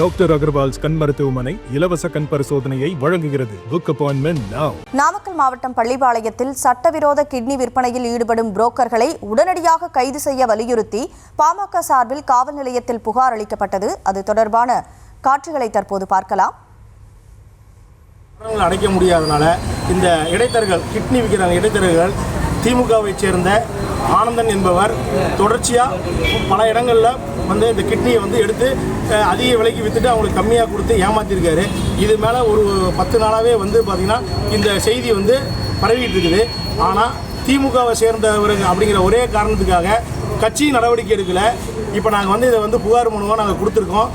Doctor Agarwal's கண் மருத்துவமனை இலவச கண் பரிசோதனையை வழங்குகிறது. Book appointment now. நாமக்கல் மாவட்டம் பள்ளிப்பாளையத்தில் சட்டவிரோத கிட்னி விற்பனையில் ஈடுபடும் புரோக்கர்களை உடனடியாக கைது செய்ய வலியுறுத்தி பாமக சார்பில் காவல் நிலையத்தில் புகார் அளிக்கப்பட்டது. அது தொடர்பான காட்சிகளை தற்போது பார்க்கலாம். அடைக்க முடியாதனால இந்த இடைத்தரகர்கள் கிட்னி விற்கிறாங்க. இடைத்தரகர்கள் திமுகவை சேர்ந்த ஆனந்தன் என்பவர் தொடர்ச்சியாக பல இடங்களில் இந்த கிட்னியை எடுத்து அதிக விலைக்கு விற்றுட்டு அவங்களுக்கு கம்மியாக கொடுத்து ஏமாற்றிருக்காரு. இது மேலே ஒரு 10 நாளாகவே பார்த்திங்கன்னா இந்த செய்தி பரவிட்டு இருக்குது. ஆனால் திமுகவை சேர்ந்தவர்கள் அப்படிங்கிற ஒரே காரணத்துக்காக கட்சி நடவடிக்கை எடுக்கலை. இப்போ நாங்கள் இதை புகார் மனுவாக நாங்கள் கொடுத்துருக்கோம்.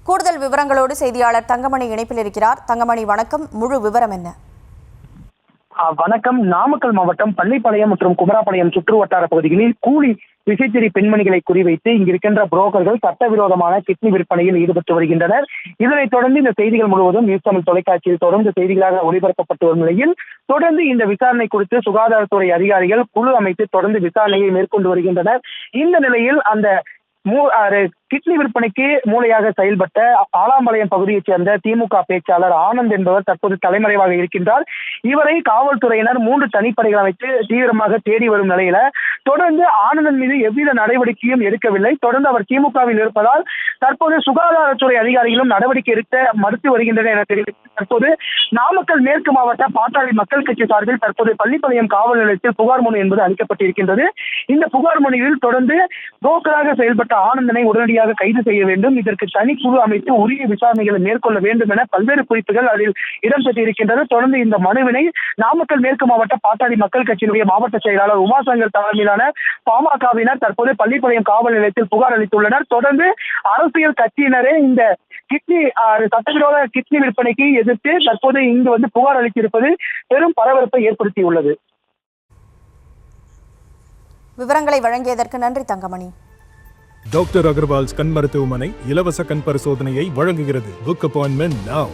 கூடுதல் விவரங்களோடு செய்தியாளர் தங்கமணி இணைப்பில் இருக்கிறார். தங்கமணி வணக்கம், முழு விவரம் என்ன? வணக்கம். நாமக்கல் மாவட்டம் பள்ளிப்பாளையம் மற்றும் குமராபாளையம் சுற்று வட்டார பகுதிகளில் கூலி விசைத்தறி பெண்மணிகளை குறிவைத்து இங்கிருக்கின்ற புரோக்கர்கள் சட்டவிரோதமான கிட்னி விற்பனையில் ஈடுபட்டு வருகின்றனர். இதனைத் தொடர்ந்து இந்த செய்திகள் முழுவதும் நியூஸ் தமிழ் தொலைக்காட்சியில் தொடர்ந்து செய்திகளாக ஒளிபரப்பப்பட்டு வரும் நிலையில் தொடர்ந்து இந்த விசாரணை குறித்து சுகாதாரத்துறை அதிகாரிகள் குழு அமைத்து தொடர்ந்து விசாரணையை மேற்கொண்டு வருகின்றனர். இந்த நிலையில் அந்த கிட்னி விற்பனைக்கு மூளையாக செயல்பட்ட ஆலாம்பாளையம் பகுதியைச் சேர்ந்த திமுக பேச்சாளர் ஆனந்த் என்பவர் தற்போது தலைமறைவாக இருக்கின்றார். இவரை காவல்துறையினர் 3 தனிப்படைகள் அமைத்து தீவிரமாக தேடி வரும் நிலையில தொடர்ந்து ஆனந்தன் மீது எவ்வித நடவடிக்கையும் எடுக்கவில்லை. தொடர்ந்து அவர் திமுகவில் இருப்பதால் தற்போது சுகாதாரத்துறை அதிகாரிகளும் நடவடிக்கை எடுக்க மறுத்து வருகின்றனர் என தெரிவித்து தற்போது நாமக்கல் மேற்கு மாவட்ட பாட்டாளி மக்கள் கட்சி சார்பில் தற்போது பள்ளிப்பாளையம் காவல் நிலையத்தில் புகார் மனு என்பது அளிக்கப்பட்டிருக்கின்றது. இந்த புகார் மனுவில் தொடர்ந்து புரோக்கராக செயல்பட்ட ஆனந்தனை உடனடியாக கைது செய்ய வேண்டும், இதற்கு தனிக்குழு அமைத்து உரிய விசாரணைகளை மேற்கொள்ள வேண்டும் என பல்வேறு குறிப்புகள் அதில் இடம்பெற்றிருக்கின்றன. தொடர்ந்து இந்த மனுவினை நாமக்கல் மேற்கு மாவட்ட பாட்டாளி மக்கள் கட்சியினுடைய மாவட்ட செயலாளர் உமாசங்கர் தலைமையிலான பாமகவினர் தற்போது பள்ளிப்பாளையம் காவல் நிலையத்தில் புகார் அளித்துள்ளனர். தொடர்ந்து அரசியல் கட்சியினரே இந்த கிட்னி சட்டவிரோத கிட்னி விற்பனைக்கு எதிர்த்து தற்போது இங்கு புகார் அளித்திருப்பது பெரும் பரபரப்பை ஏற்படுத்தியுள்ளது. விவரங்களை வழங்கியதற்கு நன்றி தங்கமணி. டாக்டர் அகர்வால்ஸ் கண் மருத்துவமனை இலவச கண் பரிசோதனையை வழங்குகிறது. Book appointment now.